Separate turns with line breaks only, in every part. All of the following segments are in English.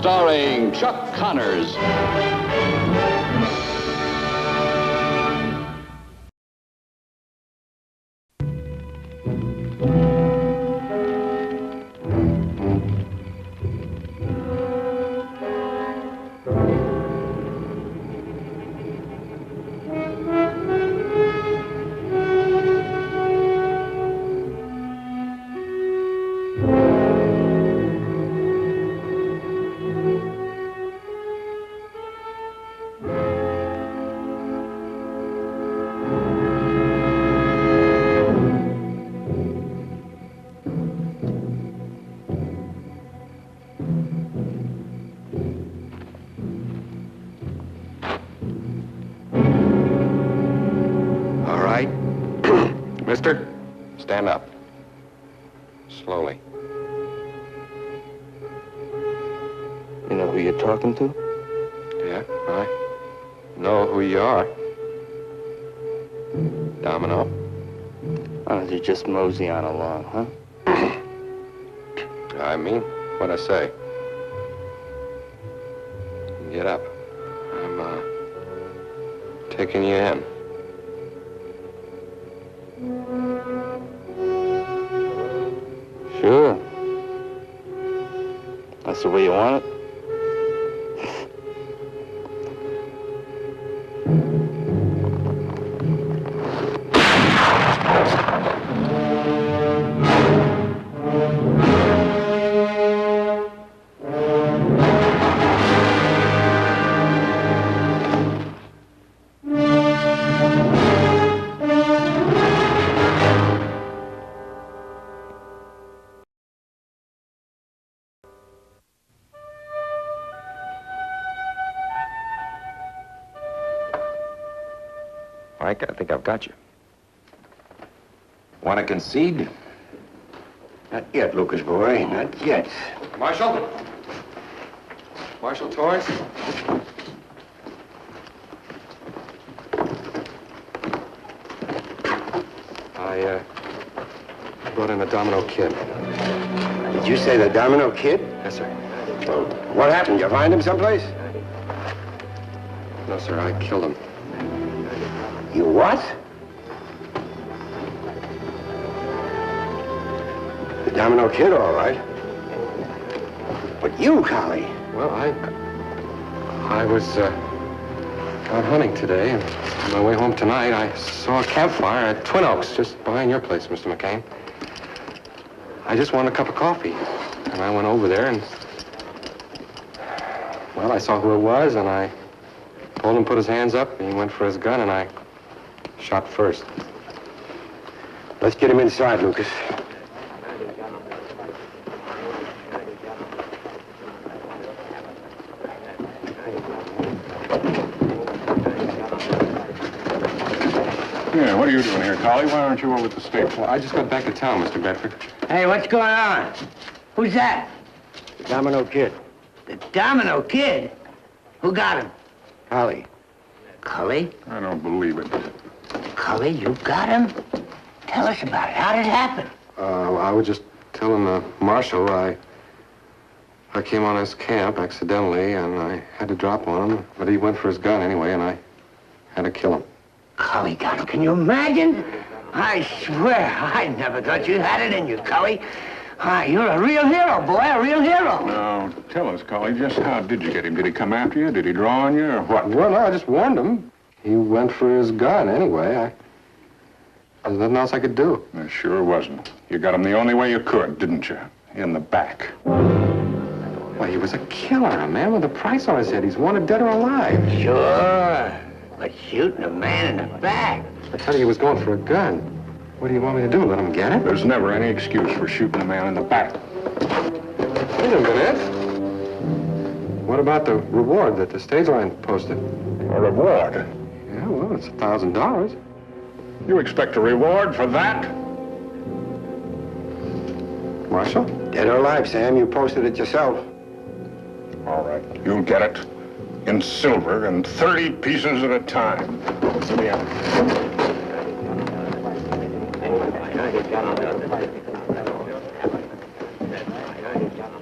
starring Chuck Connors.
Mister, stand up. Slowly.
You know who you're talking to?
Yeah, I know who you are. Domino.
Why don't you just mosey on along, huh?
I mean what I say. Get up. I'm, taking you in.
Sure. That's the way you want it?
Mike, I think I've got you. Want to concede?
Not yet, Lucas, boy. Not yet.
Marshal? Marshal Torrance? I brought in a Domino Kid.
Did you say the Domino Kid?
Yes, sir.
Well, what happened? You find him someplace?
No, sir, I killed him.
You what? The Domino Kid, all right. But you, Collie.
Well, I was out hunting today, and on my way home tonight, I saw a campfire at Twin Oaks, just behind your place, Mr. McCain. I just wanted a cup of coffee, and I went over there, and, well, I saw who it was, and I told him to put his hands up, and he went for his gun, and I shot first.
Let's get him inside, Lucas.
Yeah, what are you doing here, Collie? Why aren't you over at the station?
Well, I just got back to town, Mr. Bedford.
Hey, what's going on? Who's that?
The Domino Kid.
The Domino Kid? Who got him?
Collie.
Cully?
I don't believe it.
Cully, you got him? Tell us about it. How did it happen?
I was just telling the marshal I came on his camp accidentally, and I had to drop on him, but he went for his gun anyway, and I had to kill him.
Cully got him. Can you imagine? I swear, I never thought you had it in you, Cully. You're a real hero, boy, a real hero.
Now, tell us, Collie, just how did you get him? Did he come after you? Did he draw on you, or what?
Well, no, I just warned him. He went for his gun anyway. There's nothing else I could do.
There sure wasn't. You got him the only way you could, didn't you? In the back.
Well, he was a killer, a man with a price on his head. He's wanted dead or alive.
Sure, but shooting a man in the back.
I tell you, he was going for a gun. What do you want me to do, let him get it?
There's never any excuse for shooting a man in the back.
Wait a minute. What about the reward that the stage line posted?
A reward?
Yeah, well, it's $1,000.
You expect a reward for that?
Marshal?
Dead or alive, Sam. You posted it yourself.
All right, you'll get it. In silver and 30 pieces at a time. Give me a...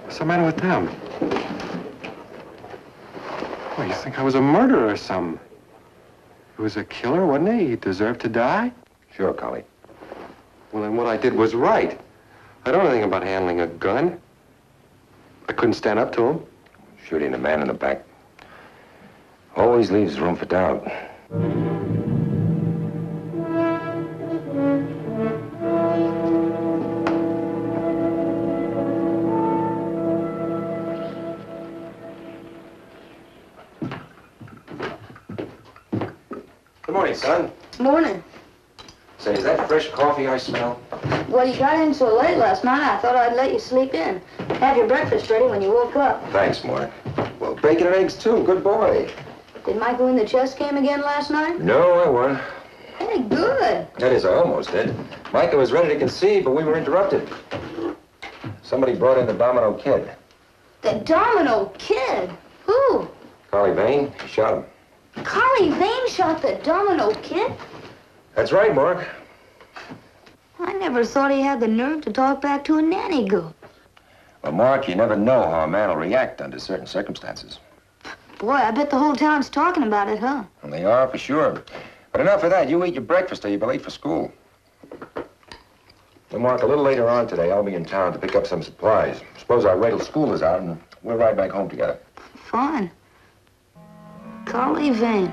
What's the matter with them? Well, you think I was a murderer or something? He was a killer, wasn't he? He deserved to die?
Sure, Collie.
Well, then what I did was right. I don't know anything about handling a gun. I couldn't stand up to him.
Shooting a man in the back always leaves room for doubt. Good morning, son.
Morning.
Say, is that fresh coffee I smell?
Well, you got in so late last night, I thought I'd let you sleep in. Have your breakfast ready when you woke up.
Thanks, Mark. Well, bacon and eggs, too. Good boy.
Did Michael win the chess game again last night?
No, I won.
Hey, good.
That is, I almost did. Micah was ready to concede, but we were interrupted. Somebody brought in the Domino Kid.
The Domino Kid? Who?
Carly Vane, he shot him.
Carly Vane shot the Domino Kid?
That's right, Mark.
I never thought he had the nerve to talk back to a nanny girl.
Well, Mark, you never know how a man will react under certain circumstances.
Boy, I bet the whole town's talking about it, huh?
And they are, for sure. But enough of that. You eat your breakfast or you'll be late for school. Well, Mark, a little later on today, I'll be in town to pick up some supplies. Suppose our wait till school is out, and we'll ride back home together.
Fine. Carly Vane.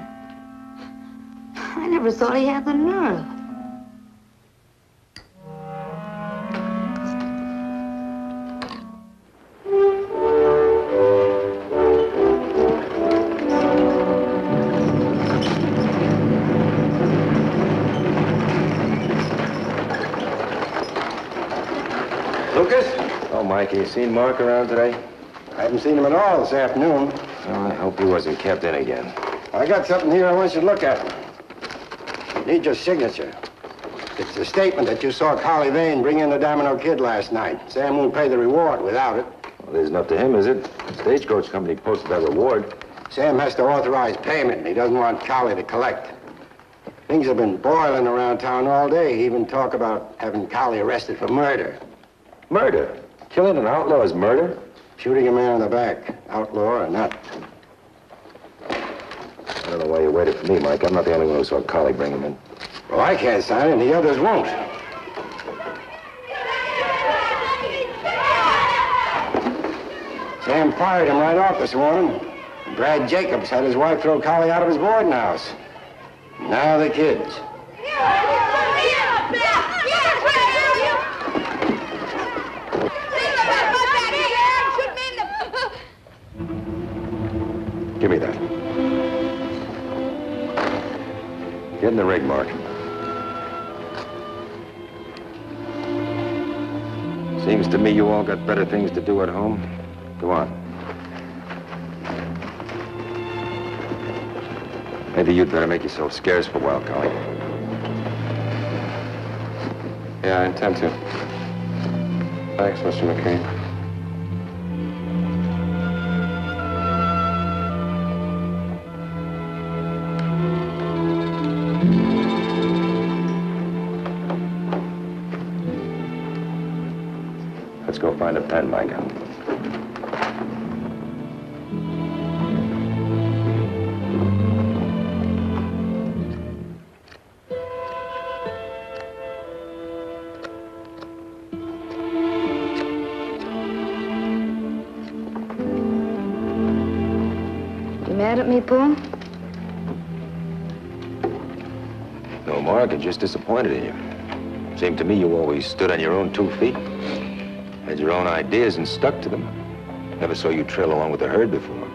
I never thought he had the nerve.
Lucas? Oh, Mike, you seen Mark around today?
I haven't seen him at all this afternoon.
Oh, I hope he wasn't kept in again.
I got something here I want you to look at. Need your signature. It's a statement that you saw Carly Vane bring in the Domino Kid last night. Sam won't pay the reward without it.
Well, it isn't up to him, is it? The Stagecoach Company posted that reward.
Sam has to authorize payment, and he doesn't want Carly to collect. Things have been boiling around town all day. He even talk about having Carly arrested for murder.
Murder? Killing an outlaw is murder?
Shooting a man in the back, outlaw or not.
I don't know why you waited for me, Mike. I'm not the only one who saw Carly bring him in.
Well, I can't sign it, and the others won't. Sam fired him right off this morning. Brad Jacobs had his wife throw Carly out of his boarding house. Now the kids.
Give me that. Get in the rig, Mark. Seems to me you all got better things to do at home. Go on. Maybe you'd better make yourself scarce for a while, Collie.
Yeah, I intend to. Thanks, Mr. McCain.
Let's go find a pen, Micah.
You mad at me, Paul?
No, Mark, I'm just disappointed in you. Seemed to me you always stood on your own 2 feet. Had your own ideas and stuck to them. Never saw you trail along with the herd before.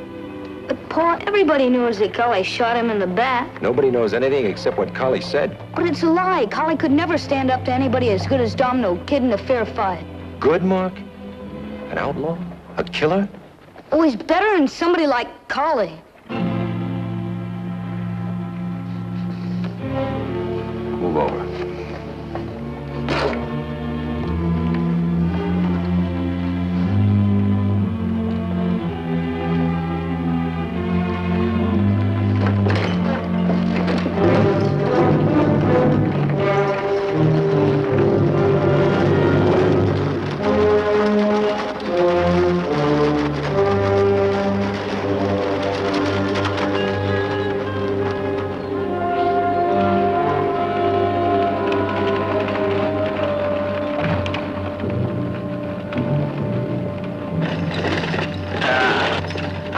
But, Paul, everybody knows that Carly shot him in the back.
Nobody knows anything except what Collie said.
But it's a lie. Carly could never stand up to anybody as good as Domino Kid in a fair fight.
Good, Mark? An outlaw? A killer?
Oh, he's better than somebody like Carly.
Move over.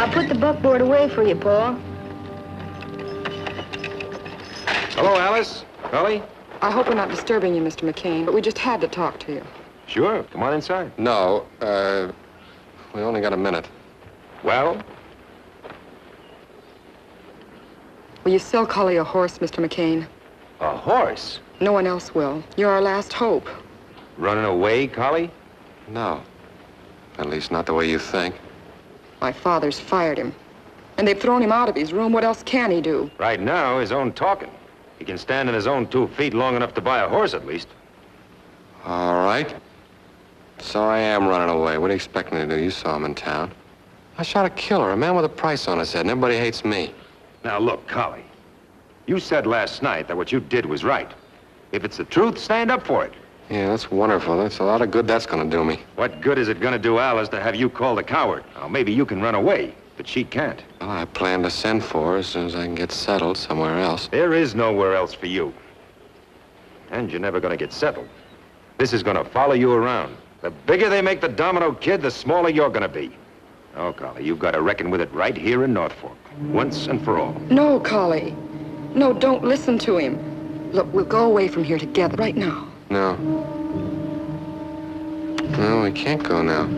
I'll put the buckboard away for you, Paul.
Hello, Alice. Cully?
I hope we're not disturbing you, Mr. McCain, but we just had to talk to you.
Sure. Come on inside. No, we only got a minute. Well?
Will you sell Cully a horse, Mr. McCain?
A horse?
No one else will. You're our last hope.
Running away, Cully? No. At least not the way you think.
My father's fired him. And they've thrown him out of his room. What else can he do?
Right now, his own talking. He can stand on his own 2 feet long enough to buy a horse, at least. All right. So I am running away. What do you expect me to do? You saw him in town. I shot a killer, a man with a price on his head, and everybody hates me. Now, look, Collie. You said last night that what you did was right. If it's the truth, stand up for it. Yeah, that's wonderful. That's a lot of good that's gonna do me. What good is it gonna do Alice to have you called a coward? Now, maybe you can run away, but she can't. Well, I plan to send for her as soon as I can get settled somewhere else. There is nowhere else for you. And you're never gonna get settled. This is gonna follow you around. The bigger they make the Domino Kid, the smaller you're gonna be. Oh, Collie, you've got to reckon with it right here in North Fork, once and for all.
No, Collie. No, don't listen to him. Look, we'll go away from here together right now.
No. No, we can't go now.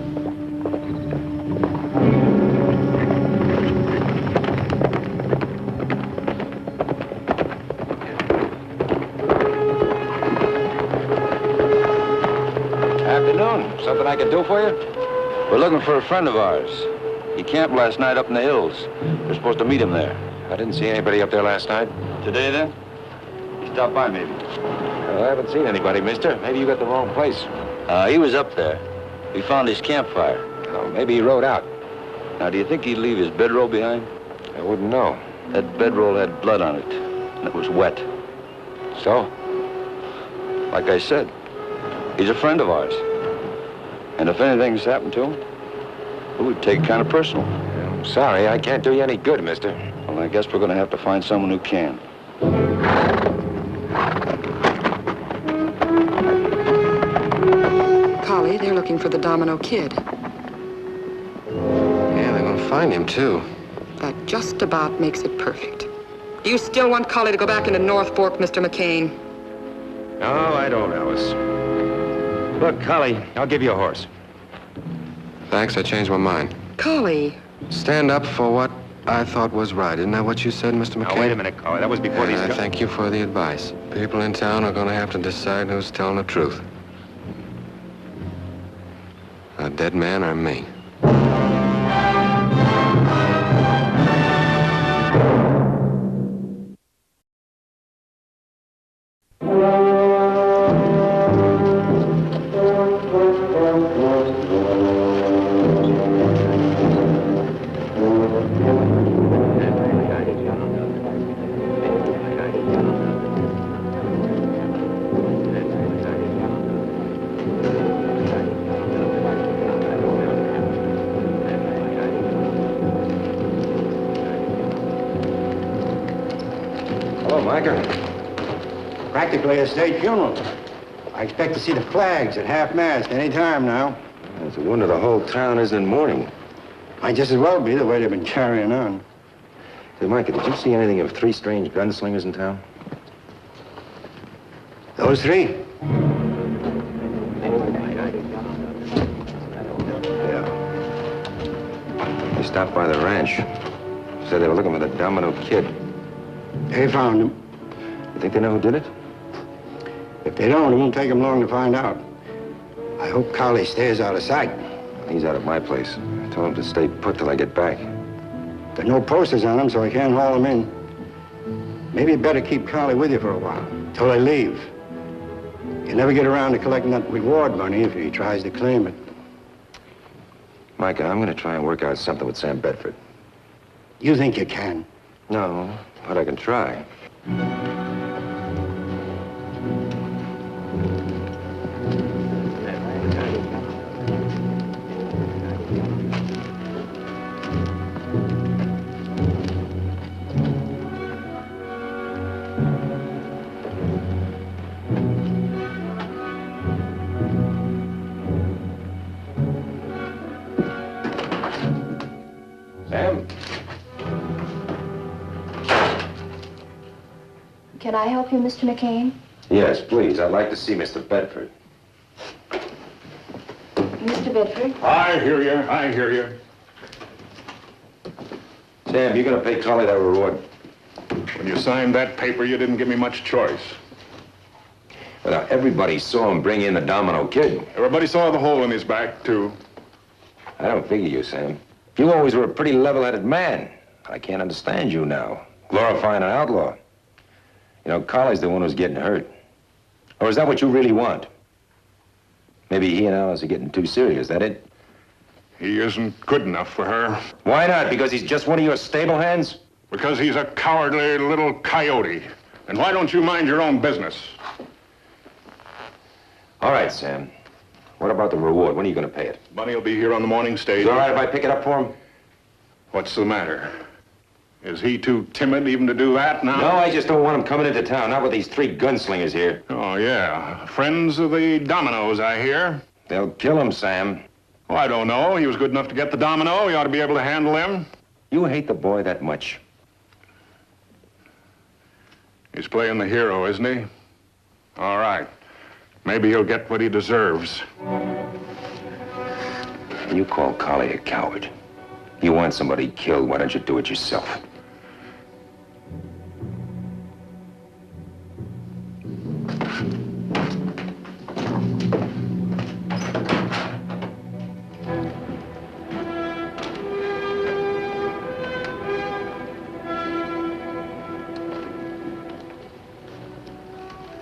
Afternoon. Something I can do for you?
We're looking for a friend of ours. He camped last night up in the hills. We're supposed to meet him there.
I didn't see anybody up there last night.
Today, then? He stopped by, maybe.
Well, I haven't seen anybody, mister. Maybe you got the wrong place.
He was up there. We found his campfire.
Oh, maybe he rode out.
Now, do you think he'd leave his bedroll behind?
I wouldn't know.
That bedroll had blood on it, and it was wet.
So?
Like I said, he's a friend of ours. And if anything's happened to him, well, we'd take it kind of personal.
Yeah, I'm sorry, I can't do you any good, mister.
Well, I guess we're going to have to find someone who can.
Collie, they're looking for the Domino Kid.
Yeah, they're going to find him, too.
That just about makes it perfect. Do you still want Collie to go back into North Fork, Mr. McCain?
No, I don't, Alice. Look, Collie, I'll give you a horse. Thanks, I changed my mind.
Collie.
Stand up for what I thought was right. Isn't that what you said, Mr. McCain?
Now, wait a minute, Collie. That was before these...
I thank you for the advice. People in town are going to have to decide who's telling the truth. A dead man or me.
Hello, Micah. Practically a state funeral. I expect to see the flags at half-mast any time now.
It's a wonder the whole town isn't in mourning.
Might just as well be the way they've been carrying on.
Say, Micah, did you see anything of 3 strange gunslingers in town?
Those 3?
Yeah. They stopped by the ranch. Said they were looking for the Domino Kid.
They found him.
You think they know who did it?
If they don't, it won't take them long to find out. I hope Collie stays out of sight.
He's out at my place. I told him to stay put till I get back.
There are no posters on him, so I can't haul him in. Maybe you'd better keep Collie with you for a while, till they leave. You never get around to collecting that reward money if he tries to claim it.
Micah, I'm going to try and work out something with Sam Bedford.
You think you can?
No, but I can try. Sam?
Can I help you, Mr. McCain?
Yes, please. I'd like to see Mr. Bedford.
Mr. Bedford?
I hear you. I hear you.
Sam, you're going to pay Collie that reward.
When you signed that paper, you didn't give me much choice.
But now, everybody saw him bring in the Domino Kid.
Everybody saw the hole in his back, too.
I don't figure you, Sam. You always were a pretty level-headed man. I can't understand you now, glorifying an outlaw. You know, Collie's the one who's getting hurt. Or is that what you really want? Maybe he and Alice are getting too serious, is that it?
He isn't good enough for her.
Why not? Because he's just one of your stable hands?
Because he's a cowardly little coyote. And why don't you mind your own business?
All right, Sam. What about the reward? When are you going to pay it?
Money will be here on the morning stage.
Is it all right if I pick it up for him?
What's the matter? Is he too timid even to do that now?
No, I just don't want him coming into town, not with these three gunslingers here.
Oh, yeah. Friends of the Dominoes, I hear.
They'll kill him, Sam.
Oh, I don't know. He was good enough to get the Domino. He ought to be able to handle him.
You hate the boy that much?
He's playing the hero, isn't he? All right. Maybe he'll get what he deserves.
You call Collie a coward. You want somebody killed, why don't you do it yourself?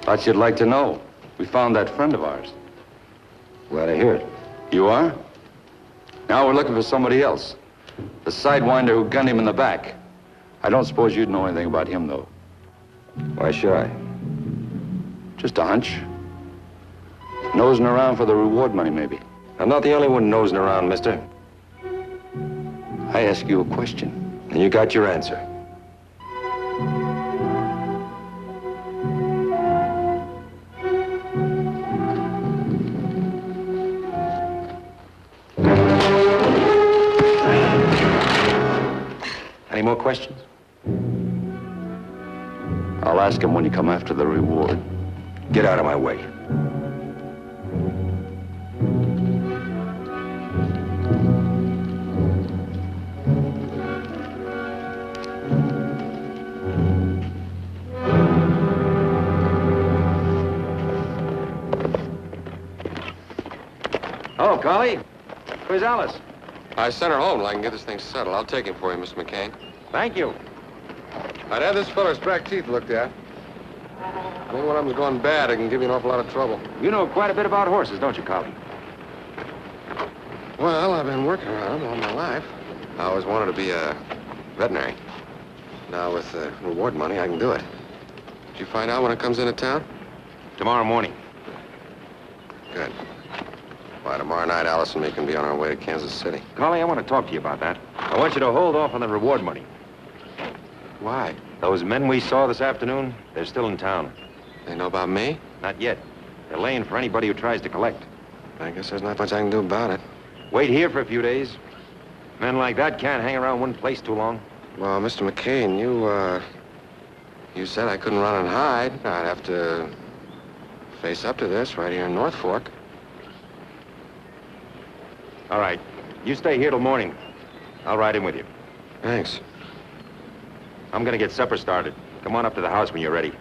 Thought you'd like to know. We found that friend of ours.
Glad to hear it.
You are? Now we're looking for somebody else. The sidewinder who gunned him in the back. I don't suppose you'd know anything about him, though.
Why should I?
Just a hunch. Nosing around for the reward money, maybe.
I'm not the only one nosing around, mister.
I ask you a question.
And you got your answer. Any more questions?
I'll ask him when you come after the reward.
Get out of my way.
Oh, Collie. Where's Alice?
I sent her home till I can get this thing settled. I'll take him for you, Mr. McCain.
Thank you.
I'd have this feller's back teeth looked at. I think one of them's going bad. It can give you an awful lot of trouble.
You know quite a bit about horses, don't you, Collie?
Well, I've been working around them all my life. I always wanted to be a veterinary. Now, with the reward money, I can do it. Did you find out when it comes into town?
Tomorrow morning.
Good. By tomorrow night, Alice and me can be on our way to Kansas City.
Collie, I want to talk to you about that. I want you to hold off on the reward money.
Why?
Those men we saw this afternoon, they're still in town.
They know about me?
Not yet. They're laying for anybody who tries to collect.
I guess there's not much I can do about it.
Wait here for a few days. Men like that can't hang around one place too long.
Well, Mr. McCain, you said I couldn't run and hide. I'd have to face up to this right here in North Fork.
All right. You stay here till morning. I'll ride in with you.
Thanks.
I'm gonna get supper started. Come on up to the house when you're ready.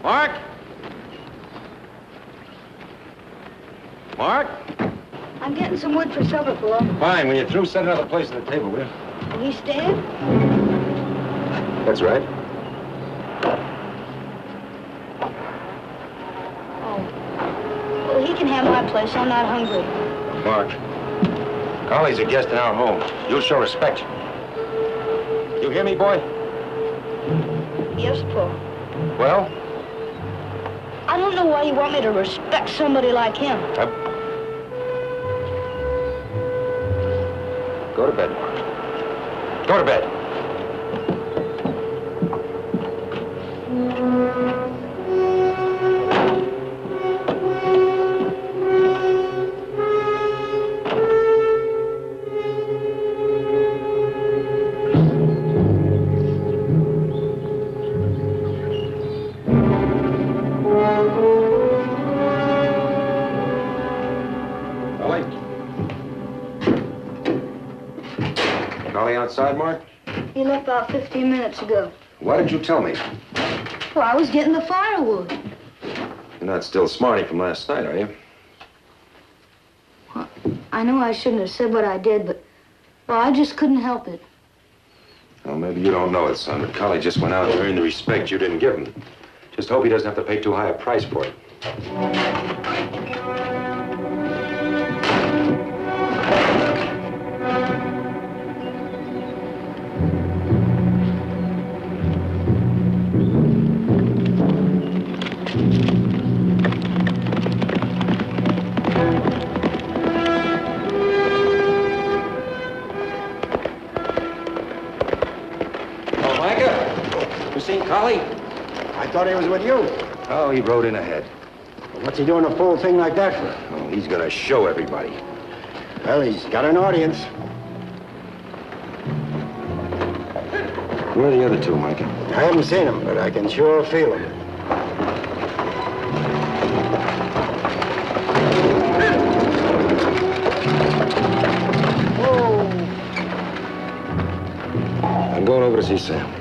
Mark? Mark?
I'm getting some wood for supper, Paul.
Fine. When you're through, set another place at the table, will you?
Are you staying?
That's right.
Oh. Well, he can have my place. I'm not hungry.
Mark, Collie's a guest in our home. You'll show respect. You hear me, boy?
Yes, Paul.
Well?
I don't know why you want me to respect somebody like him.
Go to bed, Mark. Go to bed. outside, Mark?
He left about 15 minutes ago.
Why didn't you tell me?
Well, I was getting the firewood.
You're not still smarting from last night, are you?
Well, I know I shouldn't have said what I did, but, well, I just couldn't help it.
Well, maybe you don't know it, son, but Collie just went out and earned the respect you didn't give him. Just hope he doesn't have to pay too high a price for it.
Collie? I thought he was with you.
Oh, he rode in ahead.
What's he doing a full thing like that for?
Oh, he's gonna show everybody.
Well, he's got an audience.
Where are the other two, Micah?
I haven't seen him, but I can sure feel him.
Whoa! I'm going over to see Sam.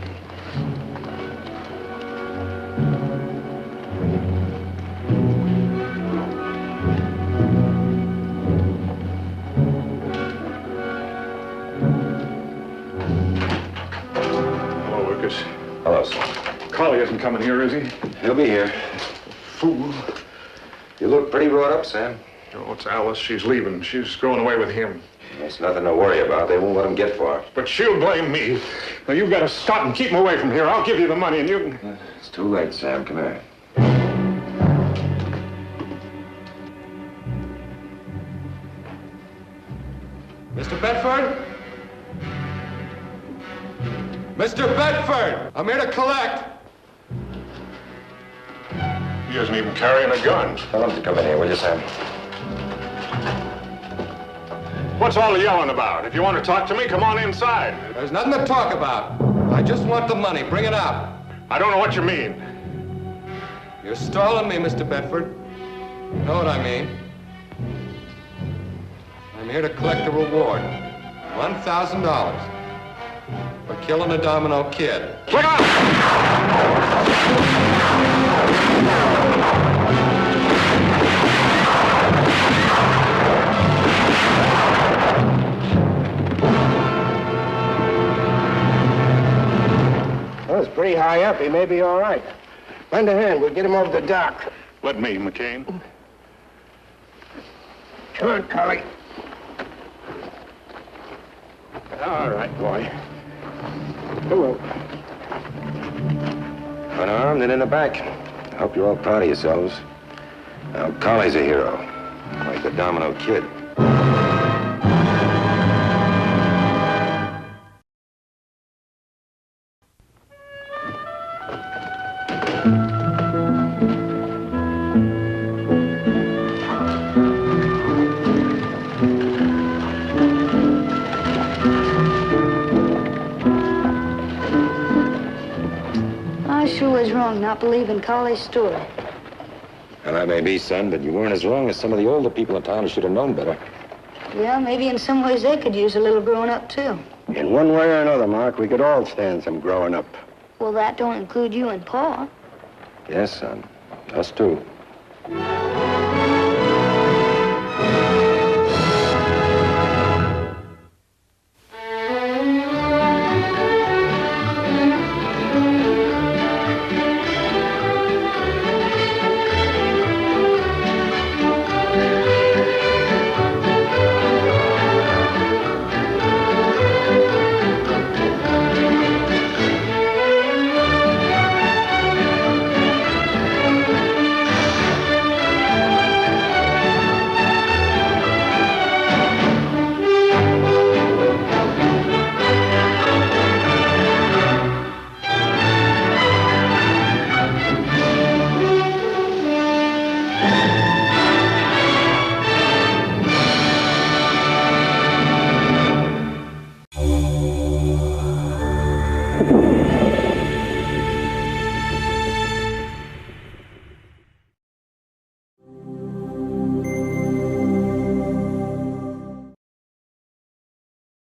Hello, sir.
Collie isn't coming here, is he?
He'll be here.
Fool.
You look pretty wrought up, Sam.
Oh, it's Alice. She's leaving. She's going away with him.
There's nothing to worry about. They won't let him get far.
But she'll blame me. Now, you've got to stop and keep him away from here. I'll give you the money, and you...
It's too late, Sam. Come here.
Mr. Bedford? Mr. Bedford! I'm here to collect.
He isn't even carrying a gun.
Tell him to come in here, will you, Sam?
What's all the yelling about? If you want to talk to me, come on inside.
There's nothing to talk about. I just want the money. Bring it out.
I don't know what you mean.
You're stalling me, Mr. Bedford. You know what I mean? I'm here to collect a reward. $1,000 for killing a Domino kid.
Look out!
Well, it's pretty high up. He may be all right. Lend a hand. We'll get him over the dock.
Let me, McCain.
Come on, Collie.
All right, boy.
Hello.
Unarmed and in the back. I hope you're all proud of yourselves. Now, Collie's a hero. Like the Domino Kid.
I sure was wrong not believing Collie's story.
Well, that may be, son, but you weren't as wrong as some of the older people in town who should have known better.
Yeah, maybe in some ways they could use a little growing up, too.
In one way or another, Mark, we could all stand some growing up.
Well, that don't include you and Pa.
Yes, son. Us too.